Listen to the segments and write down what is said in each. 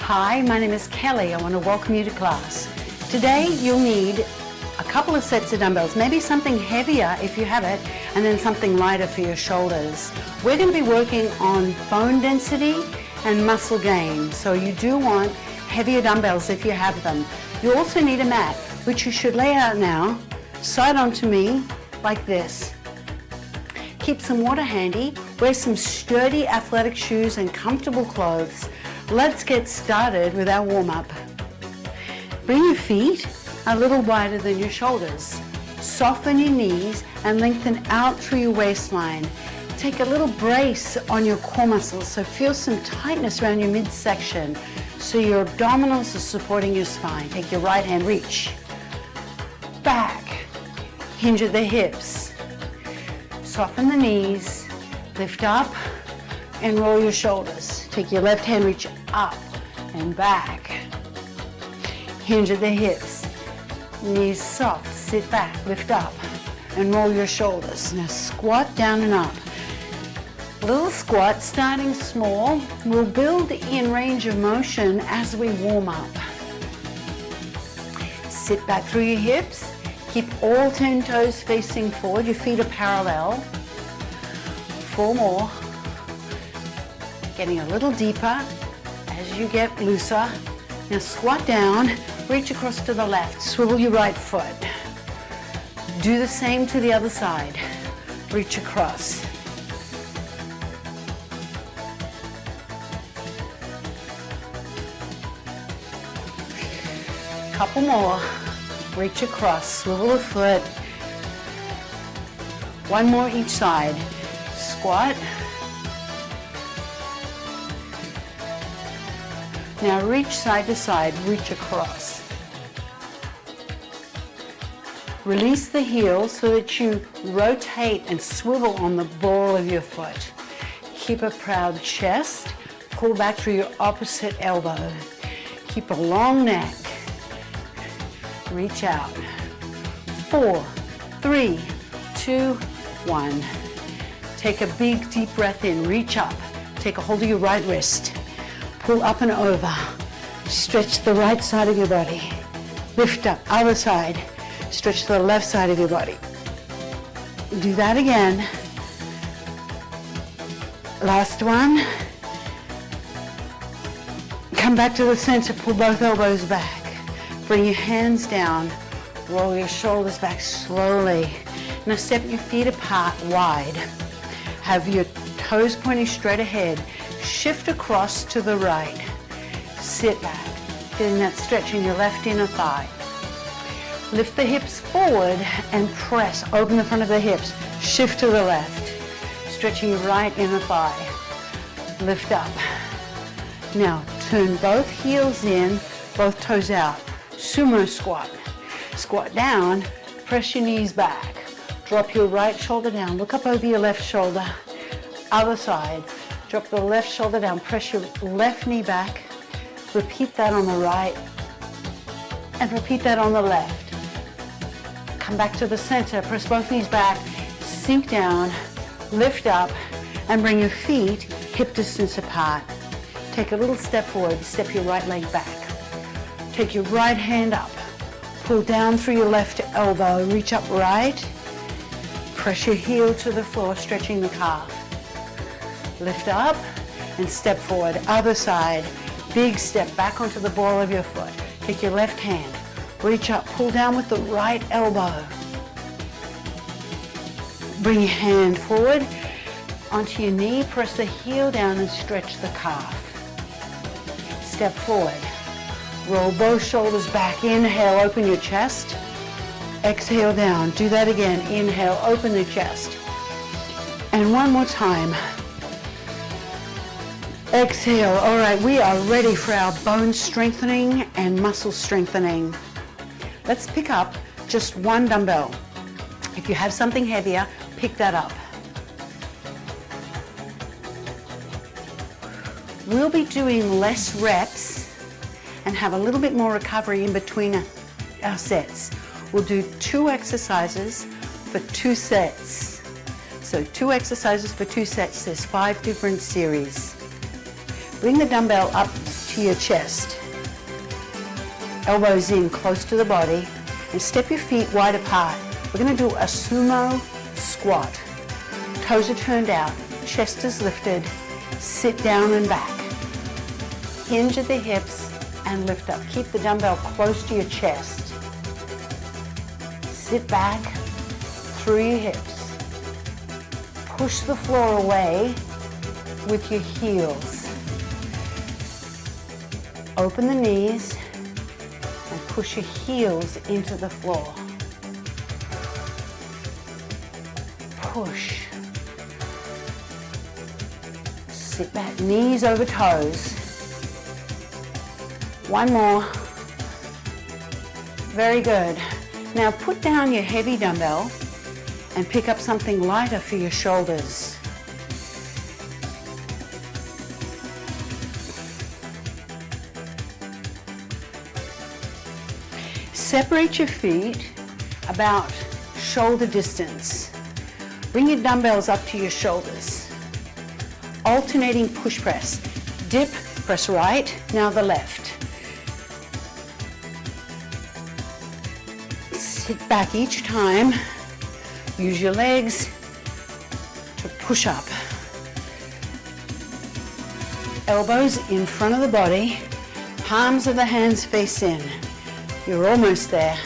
Hi, my name is Kelly. I want to welcome you to class. Today you'll need a couple of sets of dumbbells, maybe something heavier if you have it, and then something lighter for your shoulders. We're going to be working on bone density and muscle gain, so you do want heavier dumbbells if you have them. You also need a mat, which you should lay out now, side onto me, like this. Keep some water handy, wear some sturdy athletic shoes and comfortable clothes. Let's get started with our warm-up. Bring your feet a little wider than your shoulders. Soften your knees and lengthen out through your waistline. Take a little brace on your core muscles, so feel some tightness around your midsection so your abdominals are supporting your spine. Take your right hand, reach back, hinge at the hips. Soften the knees, lift up and roll your shoulders. Take your left hand, reach up and back. Hinge at the hips, knees soft, sit back, lift up and roll your shoulders. Now squat down and up. Little squat, starting small. We'll build in range of motion as we warm up. Sit back through your hips. Keep all 10 toes facing forward. Your feet are parallel. 4 more. Getting a little deeper as you get looser. Now squat down, reach across to the left. Swivel your right foot. Do the same to the other side. Reach across. Couple more. Reach across, swivel the foot. 1 more each side. Squat. Now reach side to side, reach across. Release the heel so that you rotate and swivel on the ball of your foot. Keep a proud chest. Pull back through your opposite elbow. Keep a long neck. Reach out. 4, 3, 2, 1. Take a big deep breath in. Reach up. Take a hold of your right wrist. Pull up and over. Stretch the right side of your body. Lift up. Other side. Stretch the left side of your body. Do that again. Last one. Come back to the center. Pull both elbows back. Bring your hands down, roll your shoulders back slowly. Now step your feet apart wide. Have your toes pointing straight ahead. Shift across to the right. Sit back, getting that stretch in your left inner thigh. Lift the hips forward and press. Open the front of the hips. Shift to the left. Stretching your right inner thigh. Lift up. Now turn both heels in, both toes out. Sumo squat. Squat down, press your knees back. Drop your right shoulder down, look up over your left shoulder. Other side, drop the left shoulder down, press your left knee back. Repeat that on the right and repeat that on the left. Come back to the center, press both knees back, sink down, lift up and bring your feet hip distance apart. Take a little step forward, step your right leg back. Take your right hand up, pull down through your left elbow, reach up right, press your heel to the floor, stretching the calf. Lift up and step forward, other side, big step back onto the ball of your foot. Take your left hand, reach up, pull down with the right elbow. Bring your hand forward onto your knee, press the heel down and stretch the calf. Step forward. Roll both shoulders back. Inhale, open your chest. Exhale down. Do that again. Inhale, open the chest. And one more time. Exhale. All right, we are ready for our bone strengthening and muscle strengthening. Let's pick up just 1 dumbbell. If you have something heavier, pick that up. We'll be doing less reps and have a little bit more recovery in between our sets. We'll do 2 exercises for 2 sets. So 2 exercises for 2 sets. There's 5 different series. Bring the dumbbell up to to your chest. Elbows in close to the body, and step your feet wide apart. We're going to do a sumo squat. Toes are turned out, chest is lifted, sit down and back. Hinge at the hips and lift up. Keep the dumbbell close to your chest. Sit back through your hips. Push the floor away with your heels. Open the knees and push your heels into the floor. Push. Sit back, knees over toes. One more. Very good. Now put down your heavy dumbbell and pick up something lighter for your shoulders. Separate your feet about shoulder distance. Bring your dumbbells up to your shoulders. Alternating push press. Dip, press right, now the left. Sit back each time. Use your legs to push up. Elbows in front of the body. Palms of the hands face in. You're almost there.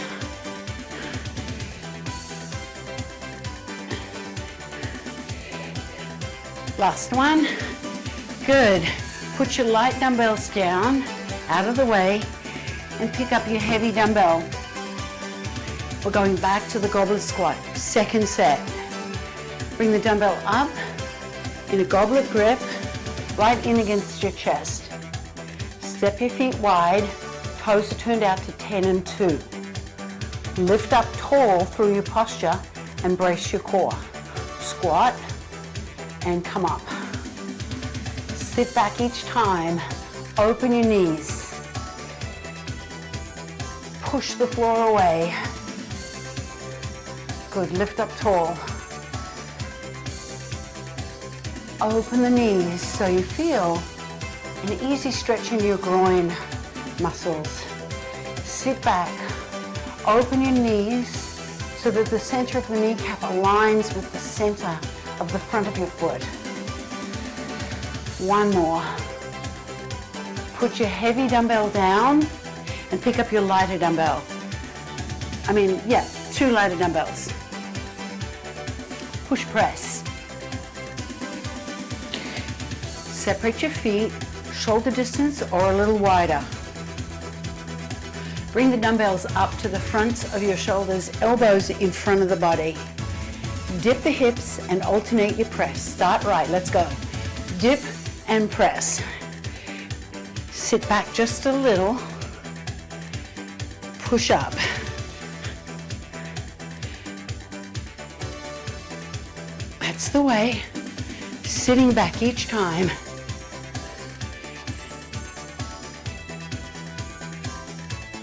Last one. Good. Put your light dumbbells down, out of the way, and pick up your heavy dumbbell. We're going back to the goblet squat. Second set. Bring the dumbbell up in a goblet grip, right in against your chest. Step your feet wide, toes are turned out to 10 and 2. Lift up tall through your posture and brace your core. Squat and come up. Sit back each time, open your knees. Push the floor away. Good, lift up tall. Open the knees so you feel an easy stretch in your groin muscles. Sit back, open your knees so that the center of the kneecap aligns with the center of the front of your foot. One more. Put your heavy dumbbell down and pick up your lighter dumbbell. Two lighter dumbbells. Push press. Separate your feet, shoulder distance or a little wider. Bring the dumbbells up to the fronts of your shoulders, elbows in front of the body. Dip the hips and alternate your press. Start right, let's go. Dip and press. Sit back just a little. Push up. That's the way. Sitting back each time.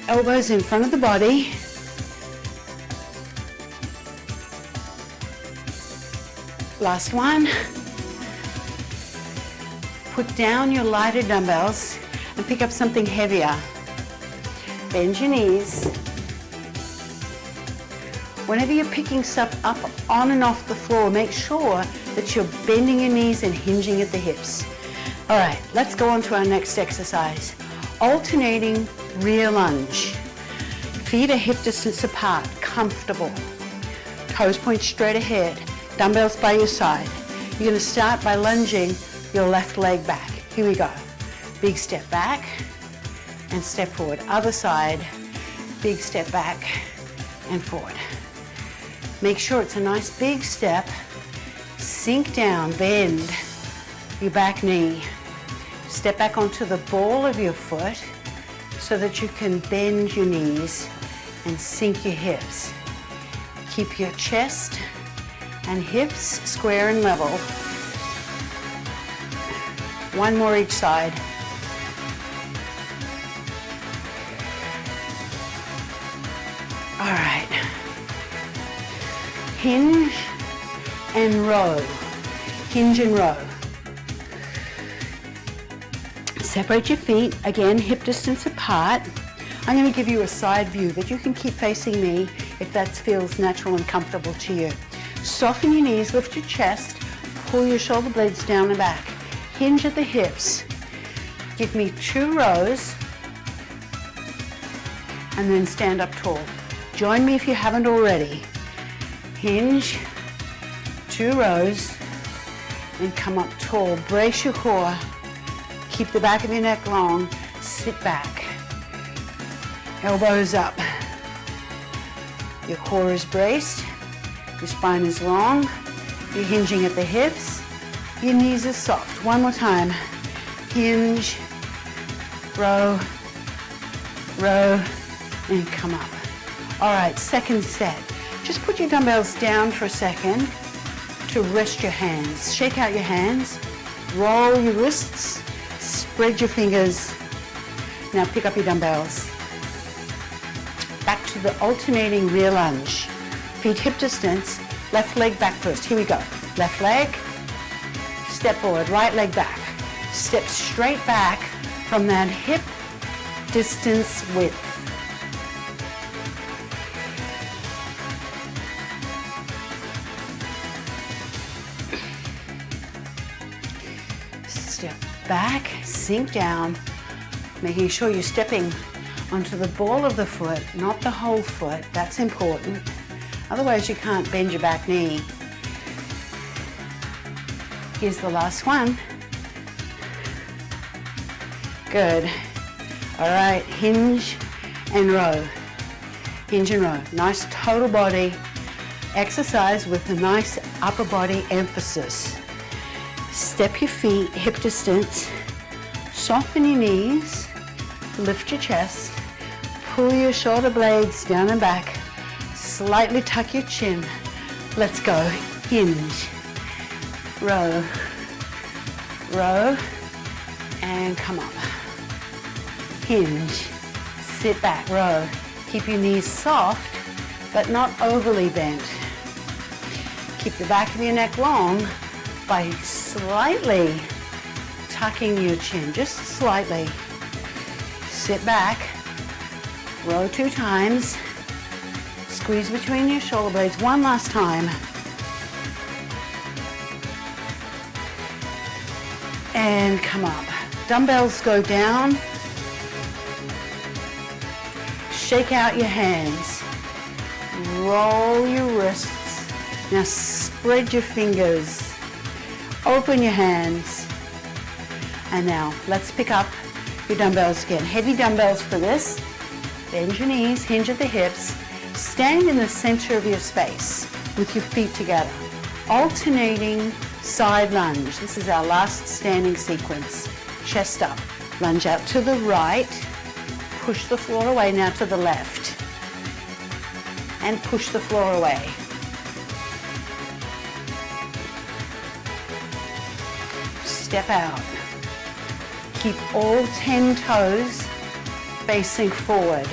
Elbows in front of the body. Last one. Put down your lighter dumbbells and pick up something heavier. Bend your knees. Whenever you're picking stuff up on and off the floor, make sure that you're bending your knees and hinging at the hips. All right, let's go on to our next exercise. Alternating rear lunge. Feet are hip distance apart, comfortable. Toes point straight ahead, dumbbells by your side. You're gonna start by lunging your left leg back. Here we go. Big step back and step forward. Other side, big step back and forward. Make sure it's a nice big step. Sink down, bend your back knee. Step back onto the ball of your foot so that you can bend your knees and sink your hips. Keep your chest and hips square and level. One more each side. All right. Hinge and row. Hinge and row. Separate your feet, again, hip distance apart. I'm going to give you a side view, but you can keep facing me if that feels natural and comfortable to you. Soften your knees, lift your chest, pull your shoulder blades down and back. Hinge at the hips. Give me 2 rows, and then stand up tall. Join me if you haven't already. Hinge, 2 rows, and come up tall. Brace your core. Keep the back of your neck long. Sit back. Elbows up. Your core is braced. Your spine is long. You're hinging at the hips. Your knees are soft. One more time. Hinge, row, row, and come up. All right, second set. Just put your dumbbells down for a second to rest your hands. Shake out your hands. Roll your wrists. Spread your fingers. Now pick up your dumbbells. Back to the alternating rear lunge. Feet hip distance, left leg back first. Here we go. Left leg, step forward, right leg back. Step straight back from that hip distance width. Step back, sink down, making sure you're stepping onto the ball of the foot, not the whole foot. That's important. Otherwise, you can't bend your back knee. Here's the last one. Good. All right, hinge and row. Hinge and row. Nice total body exercise with a nice upper body emphasis. Step your feet hip distance. Soften your knees. Lift your chest. Pull your shoulder blades down and back. Slightly tuck your chin. Let's go. Hinge. Row. Row. And come up. Hinge. Sit back. Row. Keep your knees soft, but not overly bent. Keep the back of your neck long by slightly tucking your chin. Just slightly. Sit back. Row 2 times. Squeeze between your shoulder blades one last time. And come up. Dumbbells go down. Shake out your hands. Roll your wrists. Now spread your fingers. Open your hands. And now let's pick up your dumbbells again. Heavy dumbbells for this. Bend your knees, hinge at the hips. Stand in the center of your space with your feet together. Alternating side lunge. This is our last standing sequence. Chest up. Lunge out to the right. Push the floor away. Now to the left. And push the floor away. Step out. Keep all 10 toes facing forward.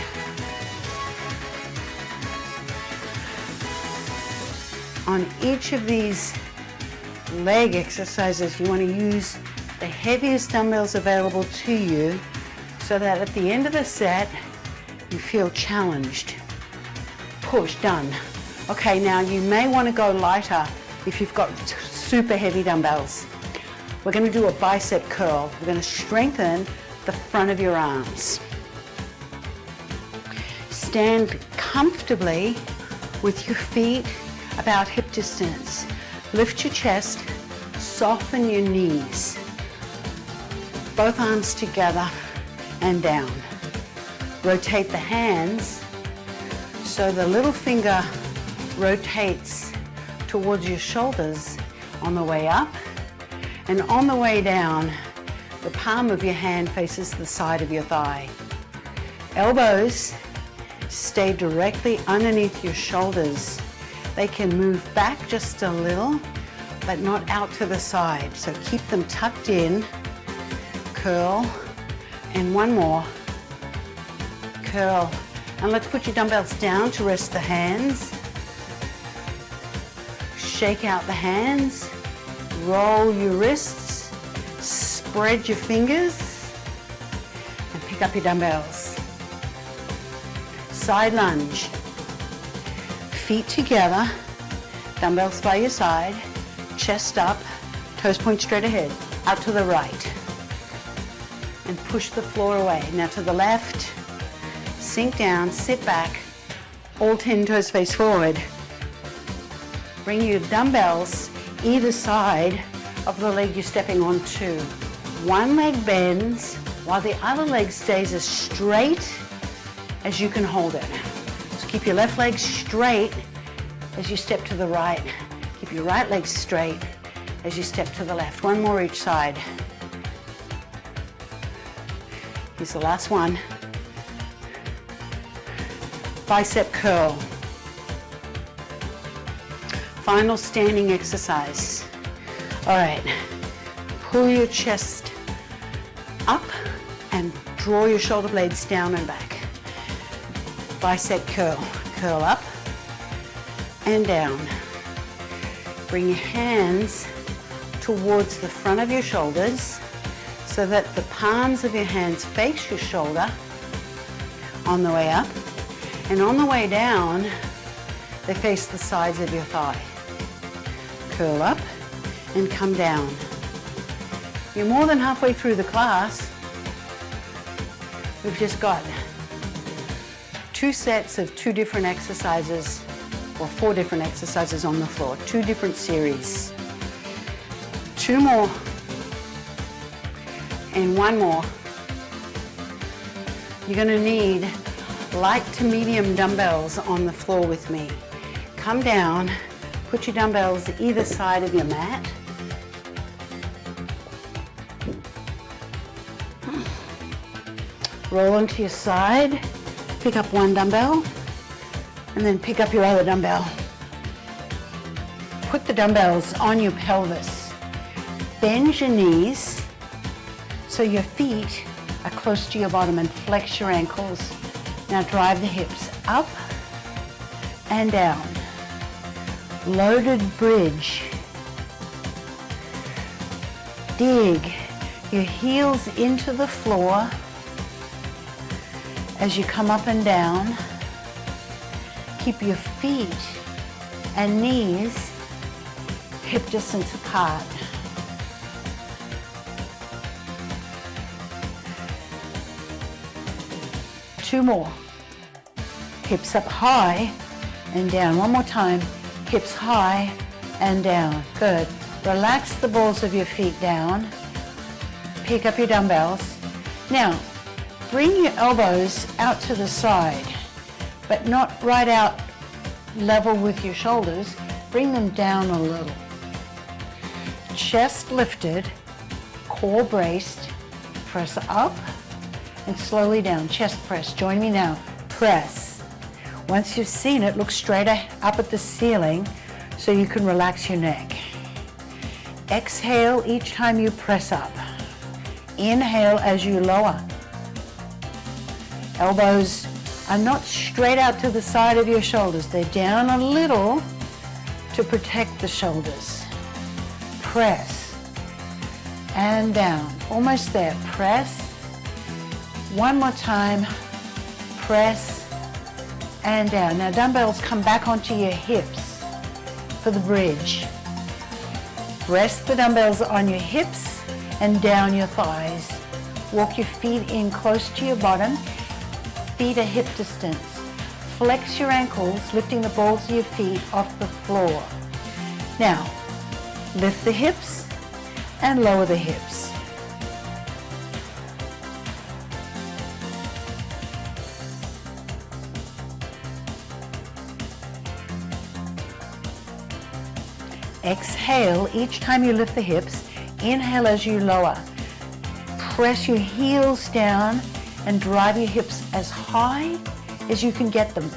On each of these leg exercises, you want to use the heaviest dumbbells available to you so that at the end of the set, you feel challenged. Push, done. Okay, now you may want to go lighter if you've got super heavy dumbbells. We're going to do a bicep curl. We're going to strengthen the front of your arms. Stand comfortably with your feet about hip distance. Lift your chest, soften your knees. Both arms together and down. Rotate the hands so the little finger rotates towards your shoulders on the way up, and on the way down, the palm of your hand faces the side of your thigh. Elbows stay directly underneath your shoulders. They can move back just a little, but not out to the side. So keep them tucked in. Curl, and one more. Curl. And let's put your dumbbells down to rest the hands. Shake out the hands. Roll your wrists. Spread your fingers. pick up your dumbbells. Side lunge. Feet together, dumbbells by your side, chest up, toes point straight ahead, out to the right. And push the floor away. Now to the left, sink down, sit back, all 10 toes face forward. Bring your dumbbells either side of the leg you're stepping onto. One leg bends while the other leg stays as straight as you can hold it. So keep your left leg straight as you step to the right. Keep your right leg straight as you step to the left. One more each side. Here's the last one. Bicep curl. Final standing exercise. All right, pull your chest up and draw your shoulder blades down and back. Bicep curl. Curl up and down. Bring your hands towards the front of your shoulders so that the palms of your hands face your shoulder on the way up, and on the way down, they face the sides of your thigh. Curl up and come down. You're more than halfway through the class. We've just got 2 sets of 2 different exercises, or 4 different exercises on the floor, 2 different series. 2 more and 1 more. You're going to need light to medium dumbbells on the floor with me. Come down, put your dumbbells either side of your mat. Roll onto your side, pick up one dumbbell, and then pick up your other dumbbell. Put the dumbbells on your pelvis. Bend your knees so your feet are close to your bottom, and flex your ankles. Now drive the hips up and down. Loaded bridge. Dig your heels into the floor as you come up and down. Keep your feet and knees hip distance apart. Two more. Hips up high and down. One more time. Hips high and down. Good. Relax the balls of your feet down. Pick up your dumbbells. Now, bring your elbows out to the side, but not right out level with your shoulders. Bring them down a little. Chest lifted, core braced. Press up and slowly down. Chest press. Join me now. Press. Once you've seen it, look straight up at the ceiling so you can relax your neck. Exhale each time you press up. Inhale as you lower. Elbows are not straight out to the side of your shoulders. They're down a little to protect the shoulders. Press and down. Almost there. Press. One more time. Press and down. Now dumbbells come back onto your hips for the bridge. Rest the dumbbells on your hips and down your thighs. Walk your feet in close to your bottom. Feet are hip distance. Flex your ankles, lifting the balls of your feet off the floor. Now, lift the hips and lower the hips. Exhale each time you lift the hips. Inhale as you lower. Press your heels down and drive your hips as high as you can get them.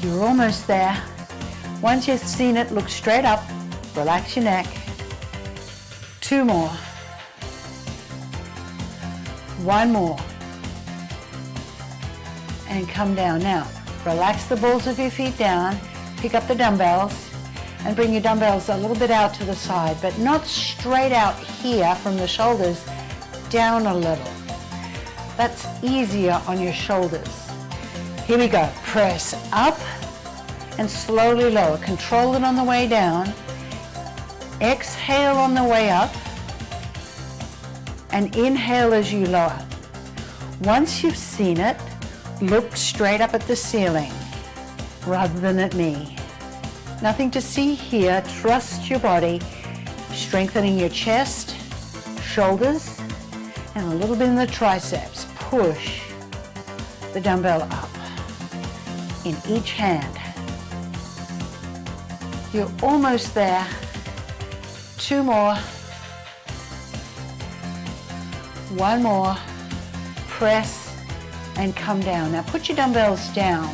You're almost there. Once you've seen it, look straight up, relax your neck. Two more. One more. And come down. Now, relax the balls of your feet down, pick up the dumbbells, and bring your dumbbells a little bit out to the side, but not straight out here from the shoulders, down a little. That's easier on your shoulders. Here we go. Press up and slowly lower. Control it on the way down. Exhale on the way up and inhale as you lower. Once you've seen it, look straight up at the ceiling rather than at me. Nothing to see here. Trust your body, strengthening your chest, shoulders, and a little bit in the triceps. Push the dumbbell up in each hand. You're almost there. 2 more. 1 more. Press and come down. Now put your dumbbells down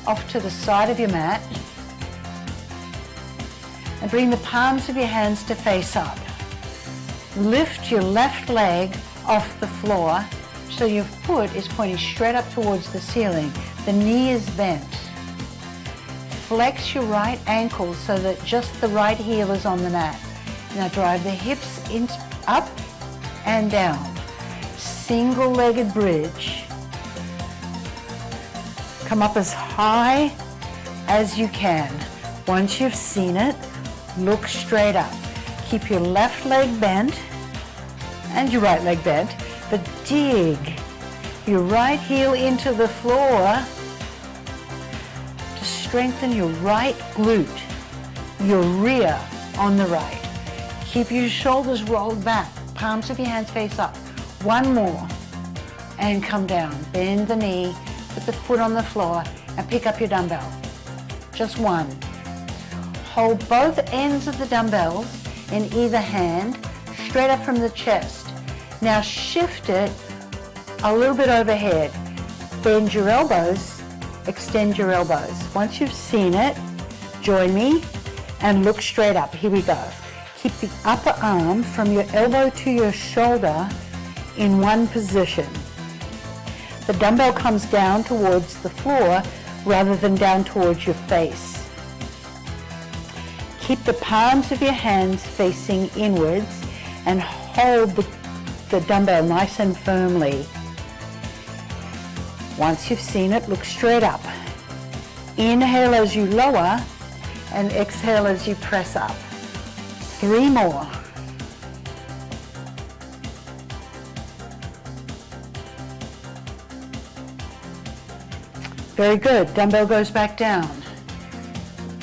off to the side of your mat and bring the palms of your hands to face up. Lift your left leg off the floor so your foot is pointing straight up towards the ceiling. The knee is bent. Flex your right ankle so that just the right heel is on the mat. Now drive the hips up and down. Single-legged bridge. Come up as high as you can. Once you've seen it, look straight up. Keep your left leg bent and your right leg bent, but dig your right heel into the floor to strengthen your right glute, your rear on the right. Keep your shoulders rolled back, palms of your hands face up. 1 more, and come down. Bend the knee, put the foot on the floor, and pick up your dumbbell. Just 1. Hold both ends of the dumbbells in either hand, straight up from the chest. Now shift it a little bit overhead. Bend your elbows, extend your elbows. Once you've seen it, join me and look straight up. Here we go. Keep the upper arm from your elbow to your shoulder in one position. The dumbbell comes down towards the floor rather than down towards your face. Keep the palms of your hands facing inwards and hold the dumbbell nice and firmly. Once you've seen it, look straight up. Inhale as you lower and exhale as you press up. 3 more. Very good. Dumbbell goes back down.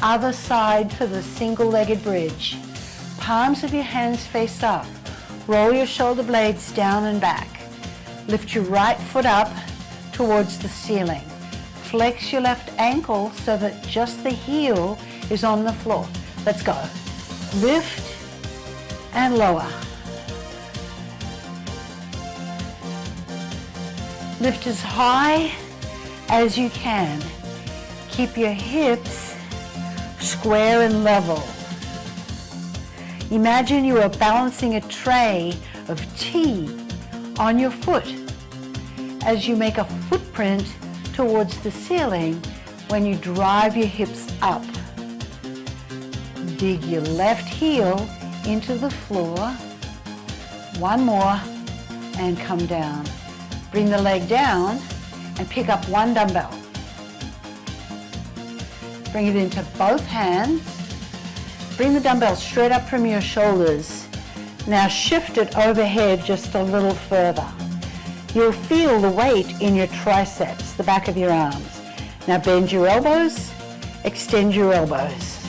Other side for the single-legged bridge. Palms of your hands face up. Roll your shoulder blades down and back. Lift your right foot up towards the ceiling. Flex your left ankle so that just the heel is on the floor. Let's go. Lift and lower. Lift as high as you can. Keep your hips square and level. Imagine you are balancing a tray of tea on your foot as you make a footprint towards the ceiling when you drive your hips up. Dig your left heel into the floor. 1 more and come down. Bring the leg down and pick up 1 dumbbell. Bring it into both hands. Bring the dumbbell straight up from your shoulders. Now shift it overhead just a little further. You'll feel the weight in your triceps, the back of your arms. Now bend your elbows, extend your elbows.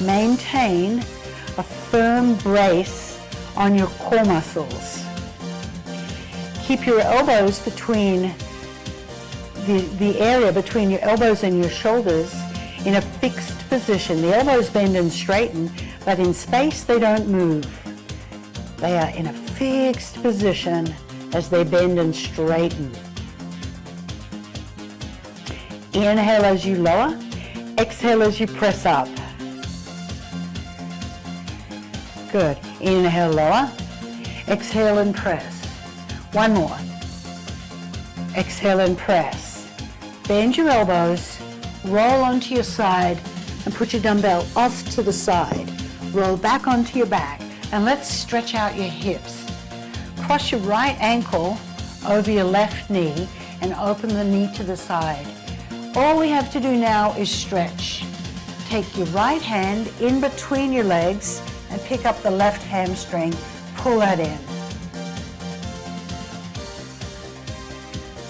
Maintain a firm brace on your core muscles. Keep your elbows between the area between your elbows and your shoulders in a fixed position. The elbows bend and straighten, but in space they don't move. They are in a fixed position as they bend and straighten. Inhale as you lower, exhale as you press up. Good. Inhale, lower, exhale and press. 1 more. Exhale and press. Bend your elbows, roll onto your side, and put your dumbbell off to the side. Roll back onto your back, and let's stretch out your hips. Cross your right ankle over your left knee and open the knee to the side. All we have to do now is stretch. Take your right hand in between your legs and pick up the left hamstring. Pull that in.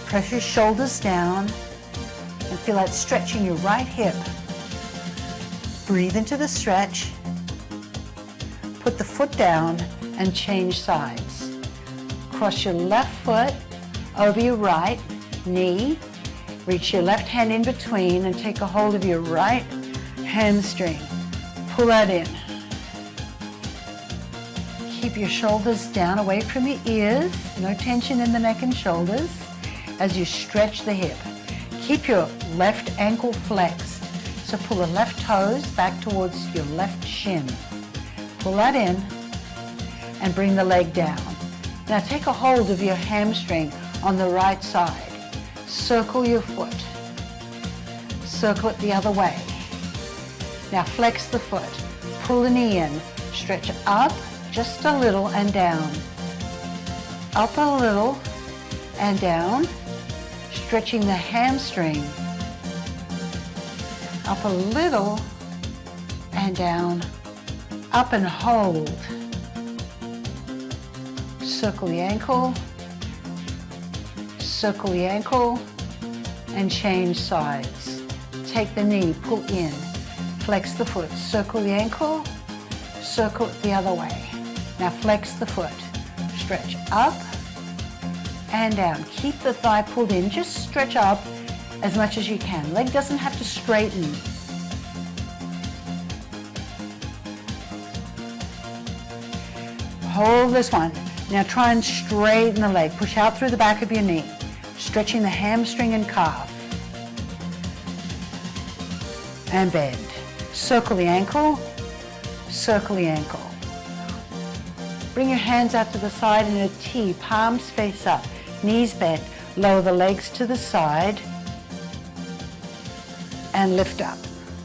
Press your shoulders down and feel that stretching your right hip. Breathe into the stretch. Put the foot down and change sides. Cross your left foot over your right knee. Reach your left hand in between and take a hold of your right hamstring. Pull that in. Keep your shoulders down away from your ears. No tension in the neck and shoulders as you stretch the hip. Keep your left ankle flexed. So pull the left toes back towards your left shin. Pull that in and bring the leg down. Now take a hold of your hamstring on the right side. Circle your foot. Circle it the other way. Now flex the foot. Pull the knee in. Stretch up just a little and down. Up a little and down. Stretching the hamstring. Up a little and down. Up and hold. Circle the ankle. Circle the ankle and change sides. Take the knee, pull in. Flex the foot. Circle the ankle. Circle it the other way. Now flex the foot. Stretch up and down. Keep the thigh pulled in. Just stretch up as much as you can. Leg doesn't have to straighten. Hold this one. Now try and straighten the leg. Push out through the back of your knee. Stretching the hamstring and calf. And bend. Circle the ankle. Circle the ankle. Bring your hands out to the side in a T, palms face up, knees bent. Lower the legs to the side and lift up.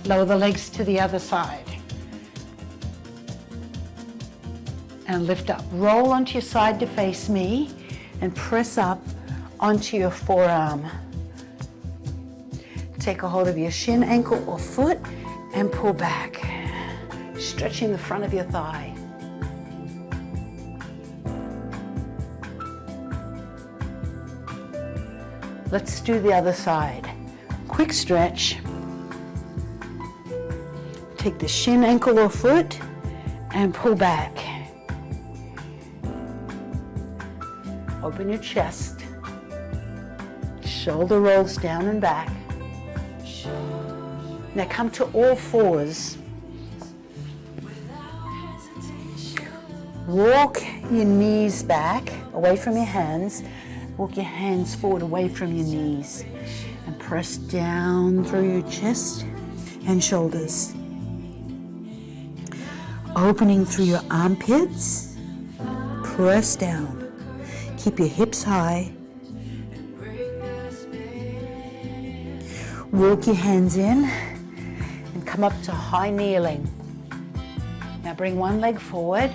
Lower the legs to the other side and lift up. Roll onto your side to face me and press up onto your forearm. Take a hold of your shin, ankle, or foot and pull back, stretching the front of your thigh. Let's do the other side. Quick stretch. Take the shin, ankle, or foot and pull back. Open your chest. Shoulder rolls down and back. Now come to all fours. Walk your knees back away from your hands. Walk your hands forward away from your knees and press down through your chest and shoulders. Opening through your armpits. Press down. Keep your hips high. Walk your hands in and come up to high kneeling. Now bring one leg forward.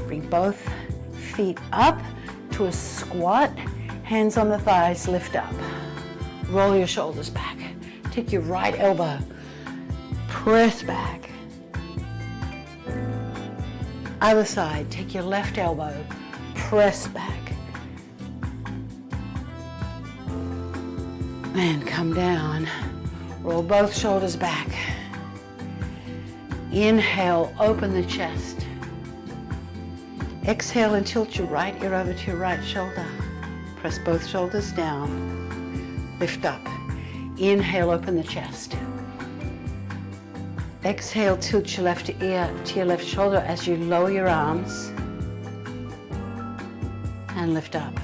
Bring both feet up to a squat. Hands on the thighs, lift up. Roll your shoulders back. Take your right elbow. Press back. Other side, take your left elbow. Press back. And come down. Roll both shoulders back. Inhale, open the chest. Exhale and tilt your right ear over to your right shoulder. Press both shoulders down. Lift up. Inhale, open the chest. Exhale, tilt your left ear to your left shoulder as you lower your arms. And lift up.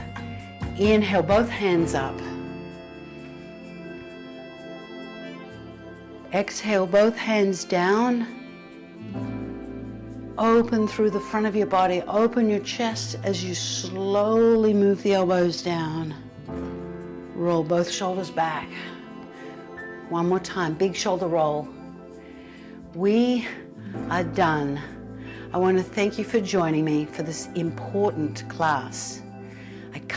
Inhale, both hands up. Exhale, both hands down. Open through the front of your body. Open your chest as you slowly move the elbows down. Roll both shoulders back. One more time, big shoulder roll. We are done. I want to thank you for joining me for this important class. I can't